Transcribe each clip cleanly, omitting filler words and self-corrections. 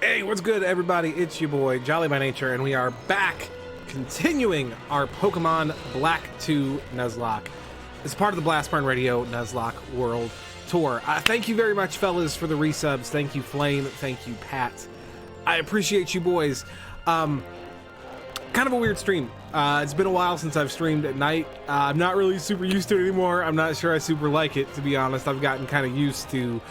Hey, what's good, everybody? It's your boy, Jolly by Nature, and we are back continuing our Pokemon Black 2 Nuzlocke. It's part of the Blast Burn Radio Nuzlocke World Tour. Thank you very much, fellas, for the resubs. Thank you, Flame. Thank you, Pat. I appreciate you, boys. Kind of a weird stream. It's been a while since I've streamed at night. I'm not really super used to it anymore. I'm not sure I super like it, to be honest. I've gotten kind of used to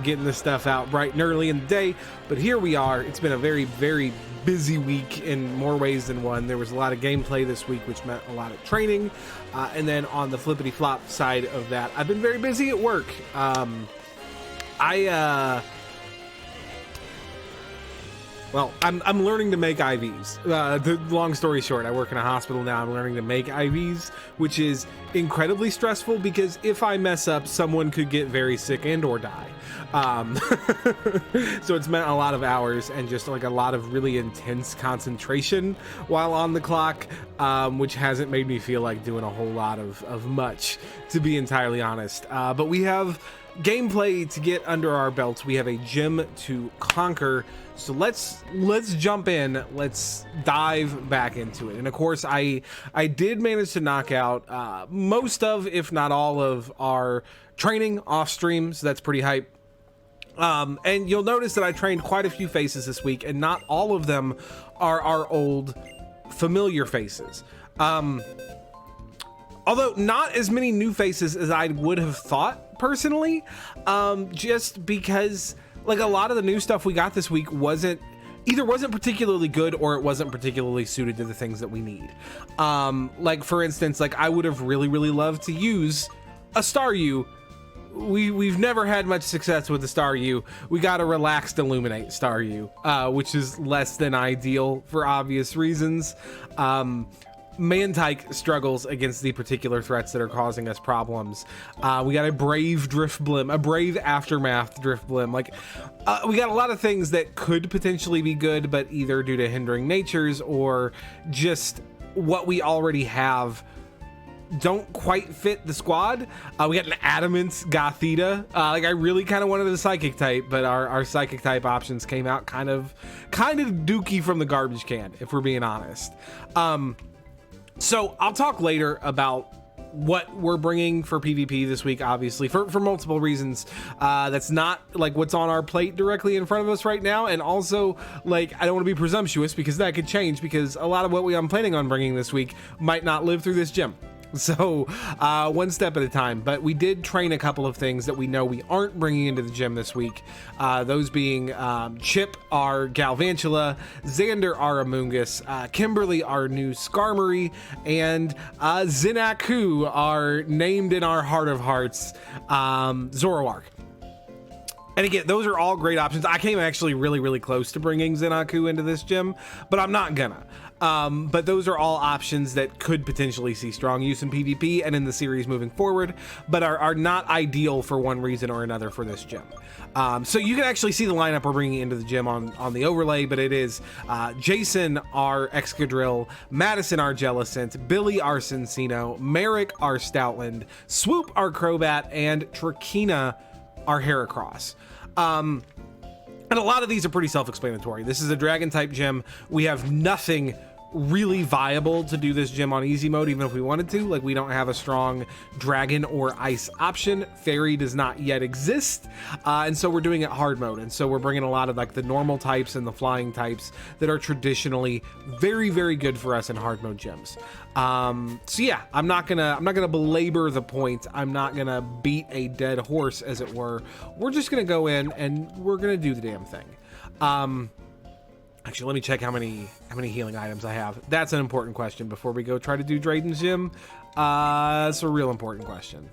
getting this stuff out bright and early in the day, but here we are. It's been a very, very busy week in more ways than one. There was a lot of gameplay this week, which meant a lot of training, and then on the flippity flop side of that, I've been very busy at work. Well, I'm learning to make IVs. The long story short, I work in a hospital now. I'm learning to make IVs, which is incredibly stressful because if I mess up, someone could get very sick and or die. So it's meant a lot of hours and just like a lot of really intense concentration while on the clock, which hasn't made me feel like doing a whole lot of much, to be entirely honest. But we have gameplay to get under our belts. We have a gym to conquer. So let's jump in. Let's dive back into it. And of course, I did manage to knock out most of, if not all of, our training off stream. So that's pretty hype. And you'll notice that I trained quite a few faces this week, and not all of them are our old familiar faces. Although not as many new faces as I would have thought personally, just because like a lot of the new stuff we got this week wasn't particularly good, or it wasn't particularly suited to the things that we need. Like for instance, like I would have really loved to use a Staryu. We've never had much success with the Staryu. We got a relaxed Illuminate Staryu, which is less than ideal for obvious reasons. Mantike struggles against the particular threats that are causing us problems. We got a brave Drifblim, a brave Aftermath Drifblim. Like, we got a lot of things that could potentially be good, but either due to hindering natures or just what we already have don't quite fit the squad. We got an Adamant Gothita. Like I really kind of wanted a Psychic type, but our Psychic type options came out kind of dookie from the garbage can, if we're being honest. So I'll talk later about what we're bringing for PvP this week, obviously, for multiple reasons. That's not like what's on our plate directly in front of us right now. And also, like, I don't want to be presumptuous because that could change, because a lot of what I'm planning on bringing this week might not live through this gym. So one step at a time. But we did train a couple of things that we know we aren't bringing into the gym this week. Those being Chip, our Galvantula, Xander, our Amoonguss, Kimberly, our new Skarmory, and Zinaku, our named in our heart of hearts Zoroark. And again, those are all great options. I came actually really close to bringing Zinaku into this gym, but I'm not gonna. But those are all options that could potentially see strong use in PvP and in the series moving forward, but are not ideal for one reason or another for this gym. So you can actually see the lineup we're bringing into the gym on the overlay, but it is Jason, our Excadrill, Madison, our Jellicent, Billy, our Cincino, Merrick, our Stoutland, Swoop, our Crobat, and Trakina, our Heracross. And a lot of these are pretty self-explanatory. This is a dragon type gym. We have nothing really viable to do this gym on easy mode, even if we wanted to. Like, we don't have a strong dragon or ice option. Fairy does not yet exist, and so we're doing it hard mode. And so we're bringing a lot of like the normal types and the flying types that are traditionally very good for us in hard mode gyms. So yeah, I'm not gonna belabor the point. I'm not gonna beat a dead horse, as it were. We're just gonna go in and we're gonna do the damn thing. Actually, let me check how many healing items I have. That's an important question before we go try to do Drayden's gym. That's a real important question.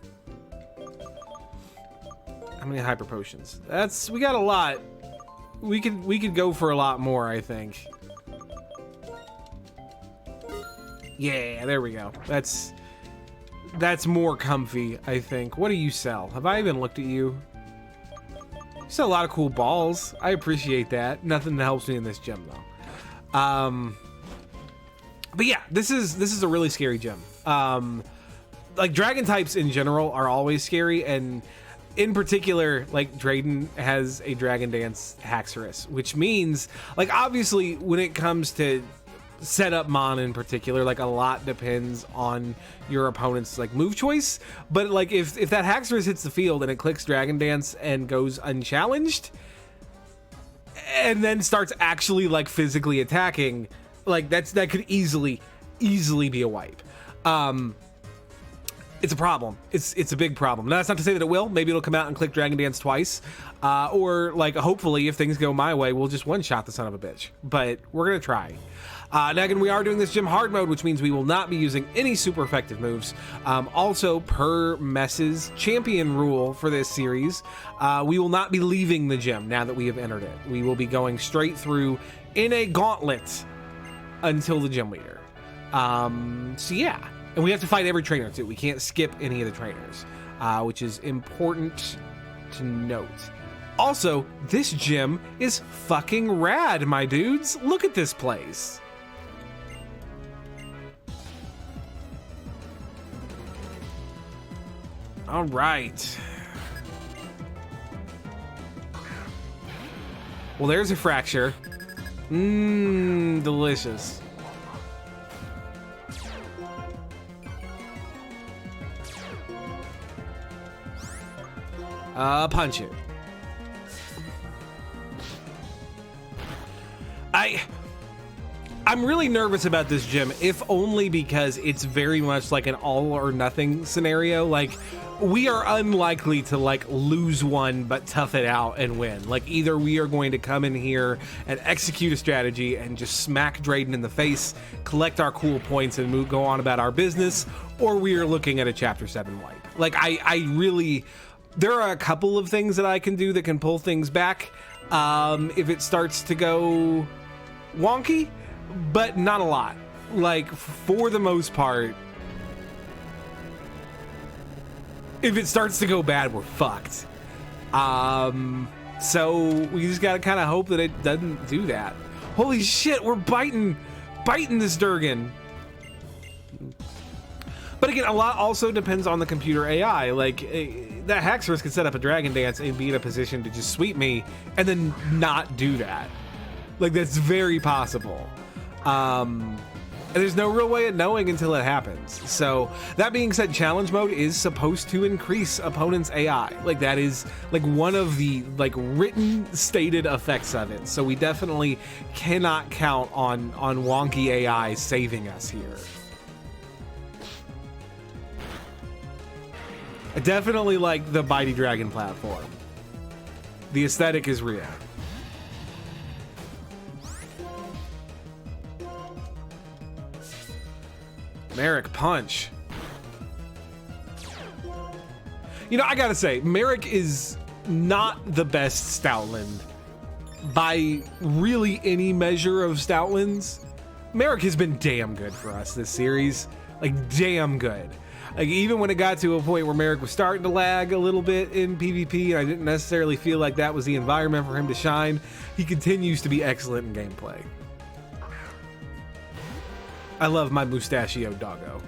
How many hyper potions? We got a lot. We could go for a lot more, I think. Yeah, there we go. That's more comfy, I think. What do you sell? Have I even looked at you? You sell a lot of cool balls. I appreciate that. Nothing that helps me in this gym though. But yeah, this is a really scary gym. Like dragon types in general are always scary, and in particular, like, Drayden has a Dragon Dance Haxorus, which means, like, obviously when it comes to setup mon in particular, like, a lot depends on your opponent's, like, move choice. But, like, if that Haxorus hits the field and it clicks Dragon Dance and goes unchallenged and then starts actually, like, physically attacking, like, that could easily be a wipe. It's a problem. It's a big problem. Now, that's not to say that it will. Maybe it'll come out and click Dragon Dance twice. Or, like, hopefully, if things go my way, we'll just one-shot the son of a bitch. But we're going to try. Now, again, we are doing this gym hard mode, which means we will not be using any super effective moves. Also, per Mess's champion rule for this series, we will not be leaving the gym now that we have entered it. We will be going straight through in a gauntlet until the gym leader. So, yeah. And we have to fight every trainer, too. We can't skip any of the trainers, which is important to note. Also, this gym is fucking rad, my dudes. Look at this place. All right. Well, there's a fracture. Delicious. Punch it. I'm really nervous about this gym, if only because it's very much like an all or nothing scenario. Like, we are unlikely to, like, lose one but tough it out and win. Like, either we are going to come in here and execute a strategy and just smack Drayden in the face, collect our cool points, and go on about our business, or we are looking at a Chapter 7 wipe. Like, I really... There are a couple of things that I can do that can pull things back if it starts to go wonky, but not a lot. Like, for the most part, if it starts to go bad, we're fucked. So we just gotta kind of hope that it doesn't do that. Holy shit, we're biting this Durgan. But again, a lot also depends on the computer AI. Like, that Haxorus could set up a Dragon Dance and be in a position to just sweep me and then not do that. Like, that's very possible. And there's no real way of knowing until it happens. So, that being said, challenge mode is supposed to increase opponents' AI. Like, that is, like, one of the, like, written, stated effects of it. So we definitely cannot count on wonky AI saving us here. I definitely like the Bitey Dragon platform. The aesthetic is real. Merrick punch. You know, I gotta say, Merrick is not the best Stoutland by really any measure of Stoutlands. Merrick has been damn good for us this series. Like, damn good. Like, even when it got to a point where Merrick was starting to lag a little bit in PvP, and I didn't necessarily feel like that was the environment for him to shine, he continues to be excellent in gameplay. I love my mustachio doggo.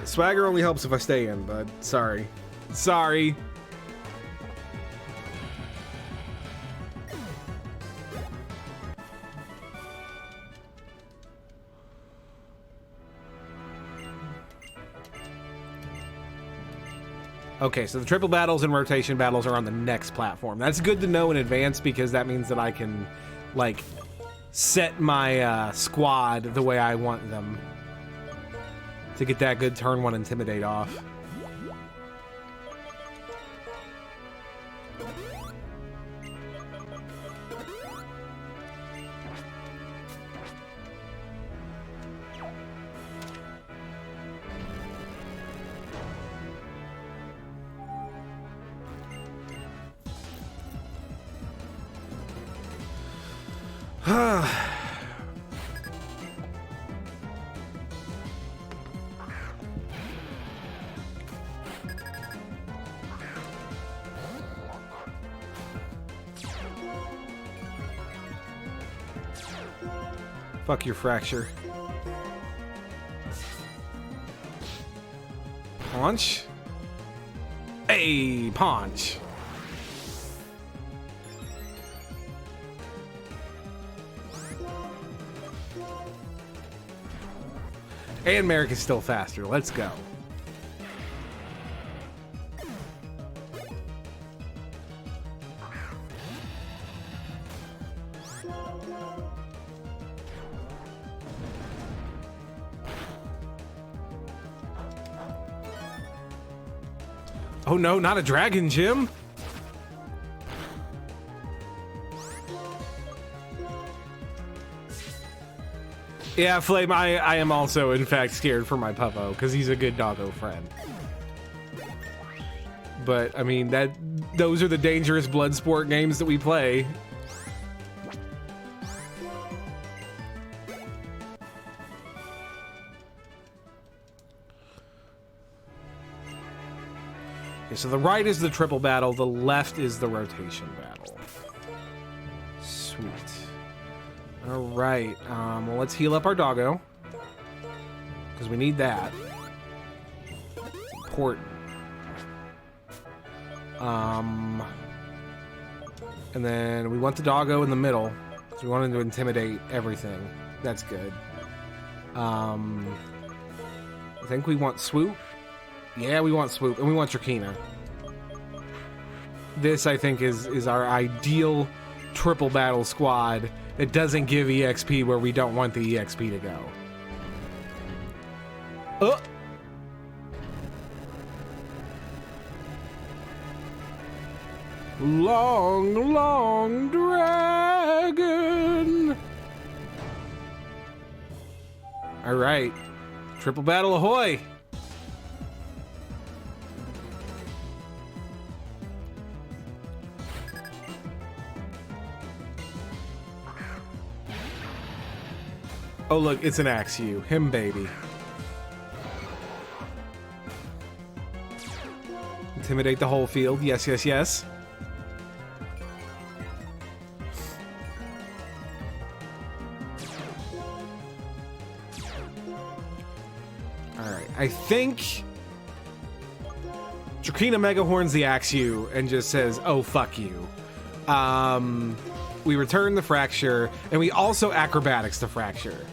Swagger only helps if I stay in, bud. Sorry. Sorry. Okay, so the triple battles and rotation battles are on the next platform. That's good to know in advance because that means that I can, like, set my squad the way I want them to get that good turn 1 intimidate off. Fuck your fracture. Punch. Hey, punch. And Merrick is still faster. Let's go. Oh no, not a dragon gym. Yeah, Flame, I am also, in fact, scared for my puppo, because he's a good doggo friend. But, I mean, those are the dangerous blood sport games that we play. Okay, so the right is the triple battle, the left is the rotation battle. Sweet. All right, well, let's heal up our doggo, because we need that. It's important. And then we want the doggo in the middle, because we want him to intimidate everything. That's good. I think we want swoop. Yeah, we want swoop, and we want Drakena. This, I think, is our ideal triple battle squad. It doesn't give EXP where we don't want the EXP to go. Long, long dragon. All right. Triple battle ahoy. Oh, look, it's an Axew. Him, baby. Intimidate the whole field. Yes, yes, yes. Alright, I think Drakena Mega Horns the Axew and just says, oh, fuck you. We return the Fracture, and we also acrobatics the Fracture.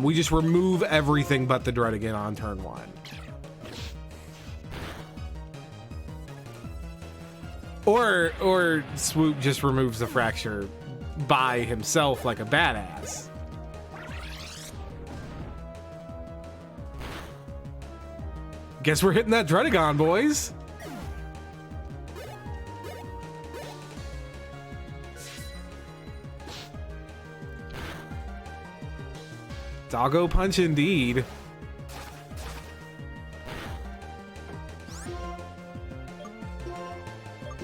We just remove everything but the Dread again on turn 1. Or Swoop just removes the Fracture by himself like a badass. Guess we're hitting that Dredagon, boys. Doggo punch indeed.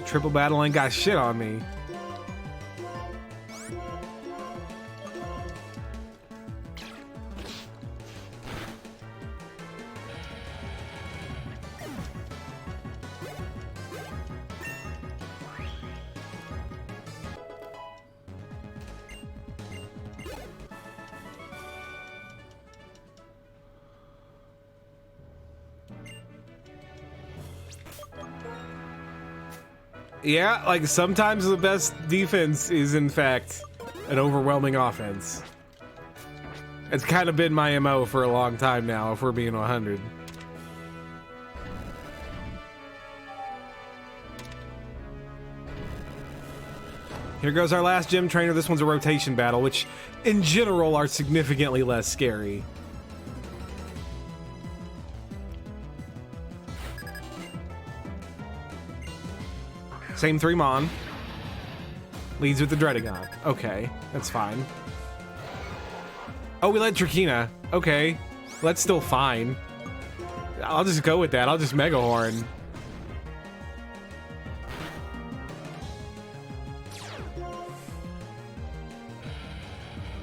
Triple battle ain't got shit on me. Yeah, like sometimes the best defense is in fact an overwhelming offense. It's kind of been my MO for a long time now, if we're being 100. Here goes our last gym trainer. This one's a rotation battle, which in general are significantly less scary. Same 3 Mon. Leads with the Dredagon. Okay, that's fine. Oh, we let Drakena. Okay, that's still fine. I'll just go with that. I'll just Mega Horn.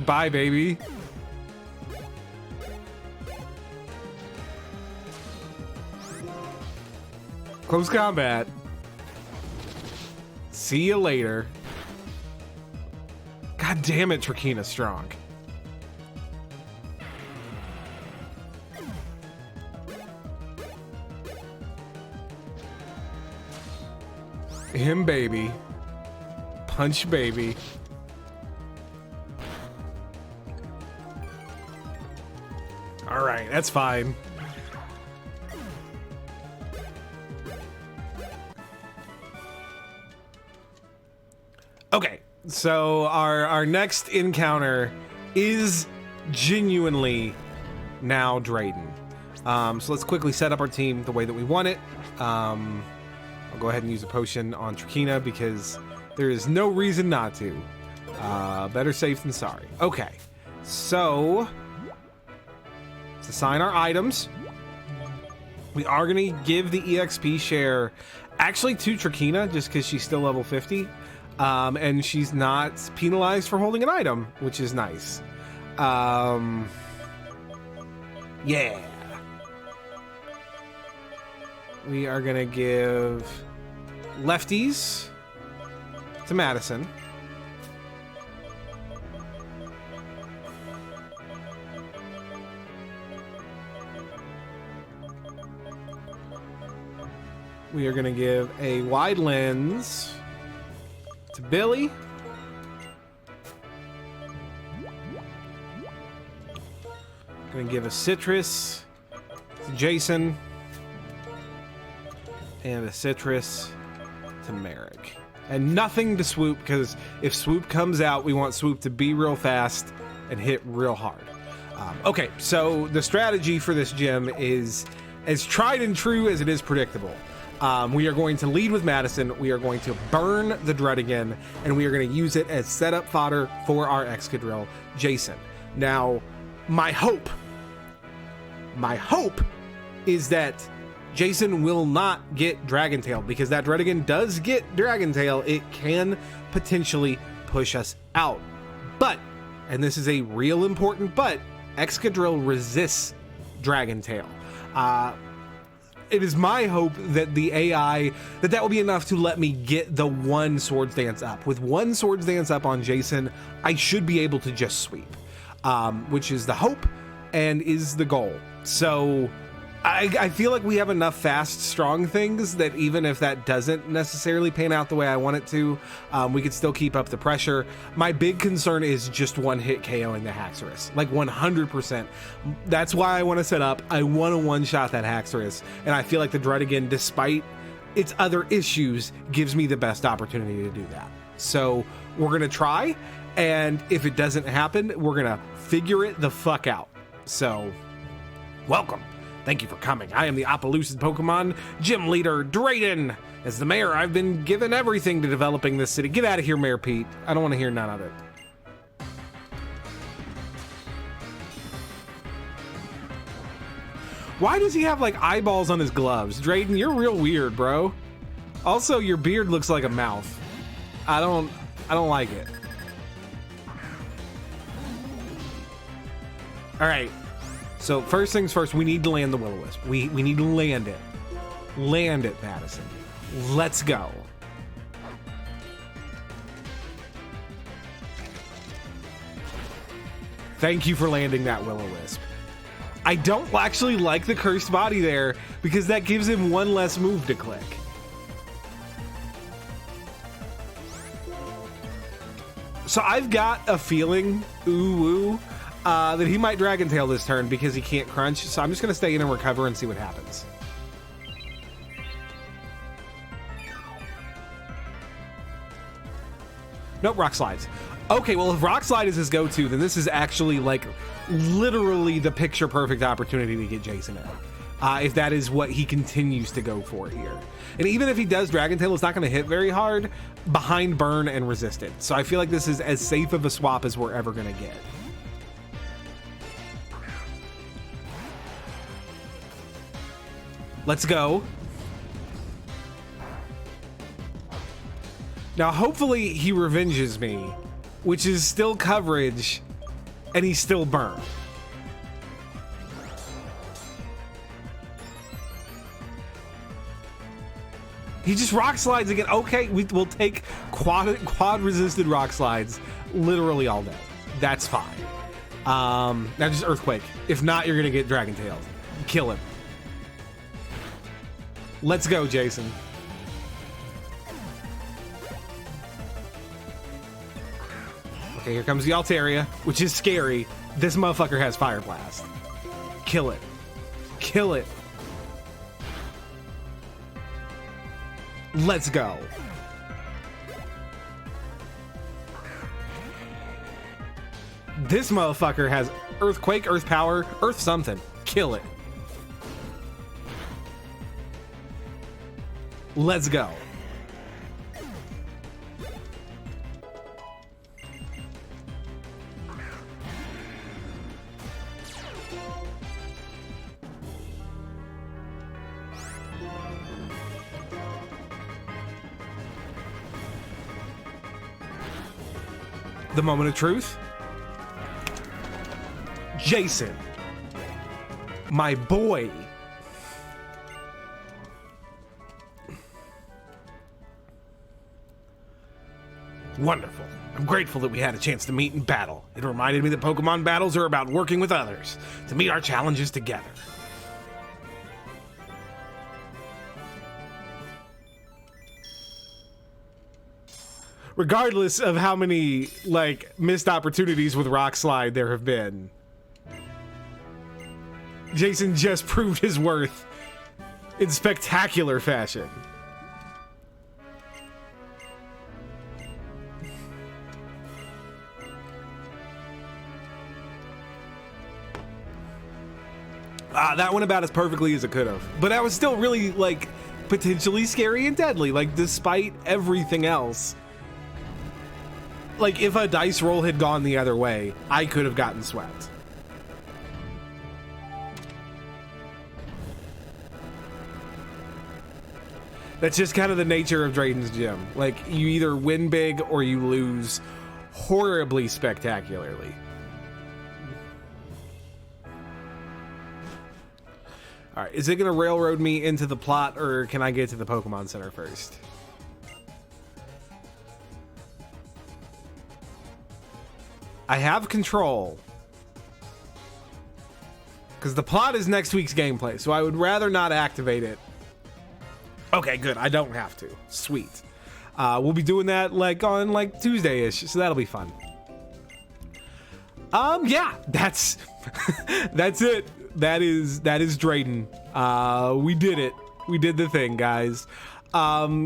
Bye, baby. Close combat. See you later. God damn it, Drakena's strong. Him, baby. Punch, baby. All right, that's fine. Okay, so our next encounter is genuinely now Drayden. So let's quickly set up our team the way that we want it. I'll go ahead and use a potion on Trakina because there is no reason not to. Better safe than sorry. Okay, so let's assign our items. We are going to give the EXP share actually to Trakina just because she's still level 50. And she's not penalized for holding an item, which is nice. Yeah. We are going to give lefties to Madison. We are going to give a wide lens to Billy. Gonna give a citrus to Jason. And a citrus to Merrick. And nothing to Swoop, because if Swoop comes out, we want Swoop to be real fast and hit real hard. Okay, so the strategy for this gym is as tried and true as it is predictable. We are going to lead with Madison. We are going to burn the Drayden, and we are going to use it as setup fodder for our Excadrill, Jason. Now, my hope is that Jason will not get Dragon Tail, because that Drayden does get Dragon Tail. It can potentially push us out. But, and this is a real important but, Excadrill resists Dragon Tail. It is my hope that the AI, that will be enough to let me get the one Swords Dance up. With one Swords Dance up on Jason, I should be able to just sweep, which is the hope and is the goal. So I feel like we have enough fast, strong things that even if that doesn't necessarily pan out the way I want it to, we could still keep up the pressure. My big concern is just one hit KOing the Haxorus, like 100%. That's why I want to set up. I want to one-shot that Haxorus, and I feel like the Drayden, despite its other issues, gives me the best opportunity to do that. So we're going to try, and if it doesn't happen, we're going to figure it the fuck out. So, welcome. Thank you for coming. I am the Opelucid Pokemon Gym Leader, Drayden. As the mayor, I've been given everything to developing this city. Get out of here, Mayor Pete. I don't want to hear none of it. Why does he have like eyeballs on his gloves? Drayden, you're real weird, bro. Also, your beard looks like a mouth. I don't like it. All right. So first things first, we need to land the Will-O-Wisp. We need to land it. Land it, Madison. Let's go. Thank you for landing that Will-O-Wisp. I don't actually like the cursed body there because that gives him one less move to click. So I've got a feeling, that he might Dragon Tail this turn because he can't crunch. So I'm just going to stay in and recover and see what happens. Nope, Rock Slides. Okay, well, if Rock Slide is his go-to, then this is actually like literally the picture perfect opportunity to get Jason out. If that is what he continues to go for here. And even if he does Dragon Tail, it's not going to hit very hard behind Burn and Resisted. So I feel like this is as safe of a swap as we're ever going to get. Let's go. Now, hopefully he revenges me, which is still coverage, and he's still Burn. He just Rock Slides again. Okay, we'll take quad resisted Rock Slides literally all day. That's fine. Now just Earthquake. If not, you're gonna get Dragon Tail. Kill him. Let's go, Jason. Okay, here comes the Altaria, which is scary. This motherfucker has Fire Blast. Kill it. Kill it. Let's go. This motherfucker has Earthquake, Earth Power, Earth something. Kill it. Let's go. The moment of truth. Jason, my boy. Wonderful. I'm grateful that we had a chance to meet in battle. It reminded me that Pokemon battles are about working with others to meet our challenges together. Regardless of how many, like, missed opportunities with Rock Slide there have been, Jason just proved his worth in spectacular fashion. That went about as perfectly as it could have. But that was still really, like, potentially scary and deadly, like, despite everything else. Like, if a dice roll had gone the other way, I could have gotten swept. That's just kind of the nature of Drayden's Gym. Like, you either win big or you lose horribly spectacularly. All right, is it going to railroad me into the plot, or can I get to the Pokemon Center first? I have control, because the plot is next week's gameplay, so I would rather not activate it. Okay, good. I don't have to. Sweet. We'll be doing that like on like Tuesday-ish, so that'll be fun. Yeah, that's that's it. That is Drayden. We did it. We did the thing, guys.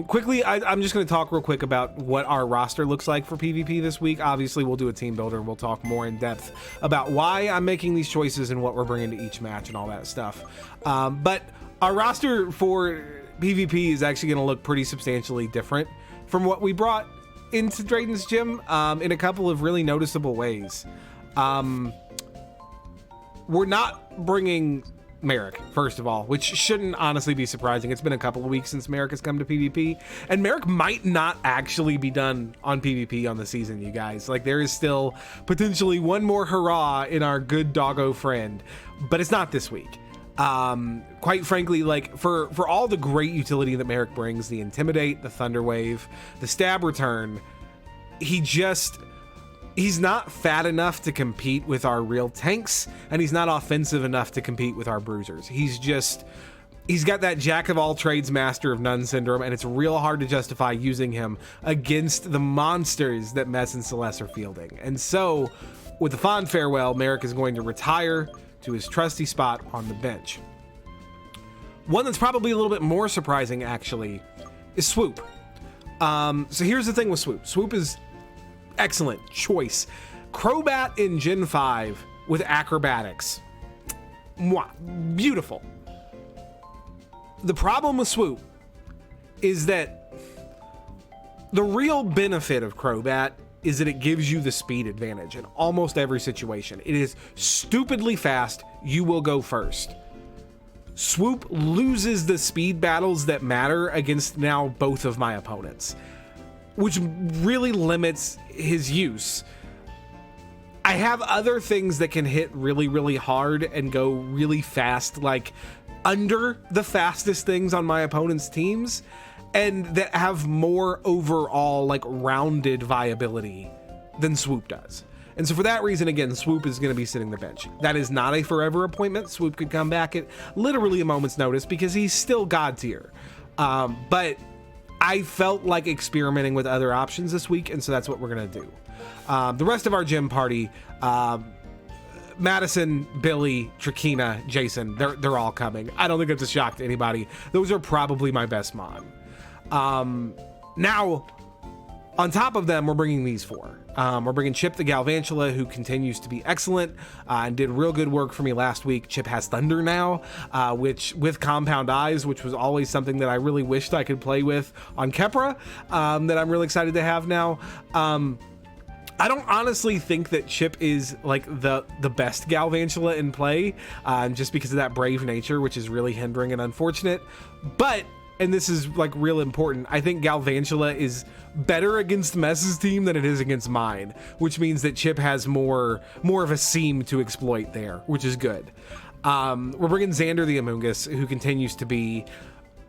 Quickly, I'm just going to talk real quick about what our roster looks like for PvP this week. Obviously, we'll do a team builder and we'll talk more in depth about why I'm making these choices and what we're bringing to each match and all that stuff. But our roster for PvP is actually going to look pretty substantially different from what we brought into Drayden's Gym in a couple of really noticeable ways. We're not bringing Merrick, first of all, which shouldn't honestly be surprising. It's been a couple of weeks since Merrick has come to PvP, and Merrick might not actually be done on PvP on the season, you guys. Like, there is still potentially one more hurrah in our good doggo friend, but it's not this week. Quite frankly, like, for all the great utility that Merrick brings, the Intimidate, the Thunder Wave, the Stab Return, he's not fat enough to compete with our real tanks, and he's not offensive enough to compete with our bruisers. He's got that jack of all trades, master of none syndrome, and it's real hard to justify using him against the monsters that Mess and Celeste are fielding. And so, with the fond farewell, Merrick is going to retire to his trusty spot on the bench. One that's probably a little bit more surprising, actually, is Swoop. So here's the thing with Swoop. Swoop is excellent choice. Crobat in Gen 5 with acrobatics. Mwah, beautiful. The problem with Swoop is that the real benefit of Crobat is that it gives you the speed advantage in almost every situation. It is stupidly fast. You will go first. Swoop loses the speed battles that matter against now both of my opponents, which really limits his use. I have other things that can hit really, really hard and go really fast, like under the fastest things on my opponent's teams, and that have more overall, like, rounded viability than Swoop does. And so for that reason, again, Swoop is going to be sitting the bench. That is not a forever appointment. Swoop could come back at literally a moment's notice because he's still God tier. But I felt like experimenting with other options this week, and so that's what we're gonna do. The rest of our gym party, Madison, Billy, Trakina, Jason, they're all coming. I don't think it's a shock to anybody. Those are probably my best mon. Now, on top of them, we're bringing these 4. We're bringing Chip the Galvantula, who continues to be excellent and did real good work for me last week. Chip has Thunder now, which with Compound Eyes, which was always something that I really wished I could play with on Kepra, that I'm really excited to have now. I don't honestly think that Chip is like the best Galvantula in play, just because of that brave nature, which is really hindering and unfortunate. But, and this is like real important, I think Galvantula is better against Mess's team than it is against mine, which means that Chip has more of a seam to exploit there, which is good. We're bringing Xander the Amoongus, who continues to be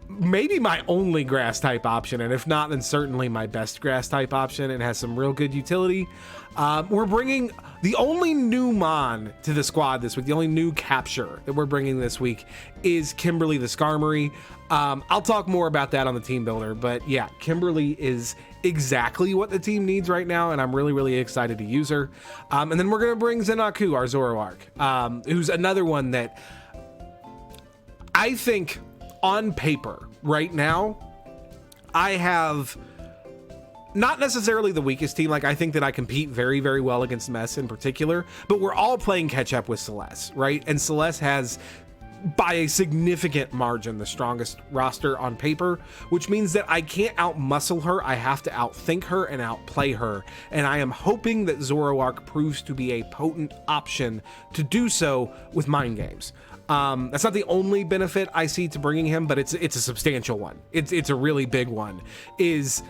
maybe my only grass type option, and if not, then certainly my best grass type option, and has some real good utility. We're bringing the only new mon to the squad this week, the only new capture that we're bringing this week is Kimberly the Skarmory. I'll talk more about that on the team builder, but yeah, Kimberly is exactly what the team needs right now, and I'm really excited to use her. And then we're gonna bring Zenaku, our Zoroark, who's another one that I think on paper right now I have not necessarily the weakest team. Like, I think that I compete very well against Mess in particular, but we're all playing catch up with Celeste, right? And Celeste has by a significant margin the strongest roster on paper, which means that I can't outmuscle her. I have to outthink her and outplay her, and I am hoping that Zoroark proves to be a potent option to do so with mind games. That's not the only benefit I see to bringing him, but it's a substantial one. It's a really big one. Is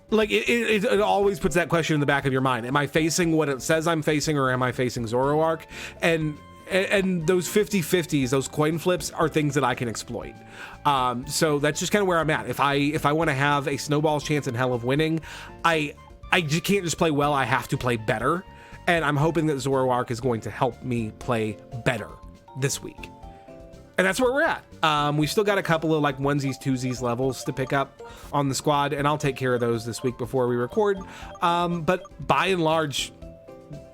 like it always puts that question in the back of your mind: am I facing what it says I'm facing, or am I facing Zoroark? And those 50-50s, those coin flips, are things that I can exploit. So that's just kind of where I'm at. If I want to have a snowball's chance in hell of winning, I just can't just play well. I have to play better, and I'm hoping that Zoroark is going to help me play better this week. And that's where we're at. We've still got a couple of like onesies, twosies levels to pick up on the squad, and I'll take care of those this week before we record. But by and large,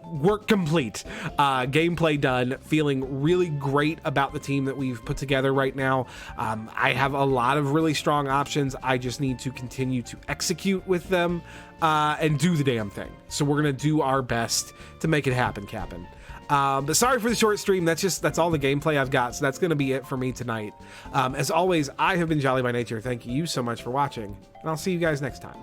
work complete, gameplay done, feeling really great about the team that we've put together right now. I have a lot of really strong options. I just need to continue to execute with them and do the damn thing. So we're gonna do our best to make it happen, Cap'n. But sorry for the short stream. That's all the gameplay I've got. So that's going to be it for me tonight. As always, I have been Jolly by Nature. Thank you so much for watching, and I'll see you guys next time.